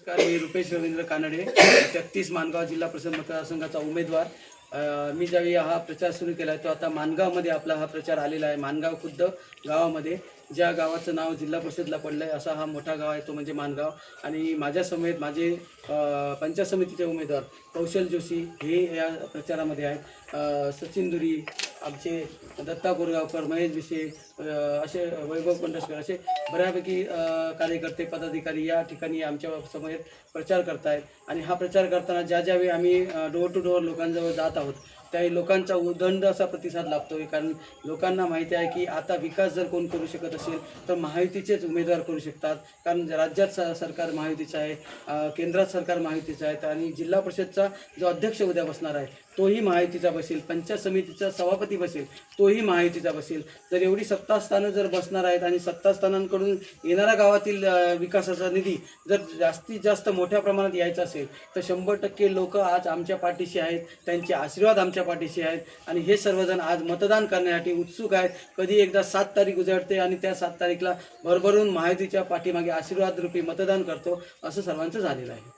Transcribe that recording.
नमस्कार, मी रुपेश रवींद्र कानडे, 33 माणगाव जिल्हा परिषद मतदारसंघाचा उमेदवार. मी ज्यावेळी हा प्रचार सुरू केला तो आता माणगावमध्ये आपला हा प्रचार आलेला आहे. माणगाव खुद्द गावामध्ये, ज्या गावाचं नाव जिल्हा परिषदला पडलं आहे असा हा मोठा गाव आहे तो म्हणजे माणगाव. आणि माझ्यासमेत माझे पंचायत समितीचे उमेदवार कौशल जोशी हे या प्रचारामध्ये आहेत. सचिन दुरी, आमचे दत्ता बोरगावकर, महेश भिसे, असे वैभव कोंडसकर, असे बऱ्यापैकी कार्यकर्ते पदाधिकारी या ठिकाणी आमच्या समोर प्रचार करत आहेत. आणि हा प्रचार करताना ज्यावेळी आम्ही डोर टू डोर लोकांजवळ जात आहोत त्यावेळी लोकांचा उदंड असा प्रतिसाद लाभतो आहे. कारण लोकांना माहिती आहे की आता विकास जर कोण करू शकत असेल तर महायुतीचेच उमेदवार करू शकतात. कारण राज्यात सरकार महायुतीचं आहे, केंद्रात सरकार महायुतीचं आहे, आणि जिल्हा परिषदचा जो अध्यक्ष उद्या बसणार आहे तोही महायुतीचा बसेल, पंचायत समितीचा सभापती बसेल तोही महायुतीचा बसेल. जर एवढी सत्तास्थानं जर बसणार आहेत आणि सत्तास्थानांकडून येणारा गावातील विकासाचा निधी जर जास्तीत जास्त मोठ्या प्रमाणात यायचा असेल तर 100% लोक आज आमच्या पाठीशी आहेत, त्यांचे आशीर्वाद आमच्या पाठीशी आहेत. आणि हे सर्वजण आज मतदान करण्यासाठी उत्सुक आहेत. कधी एकदा 7 तारीख उजाडते आणि त्या 7 तारीखला भरभरून महायुतीच्या पाठीमागे आशीर्वाद रूपी मतदान करतो, असं सर्वांचं झालेलं आहे.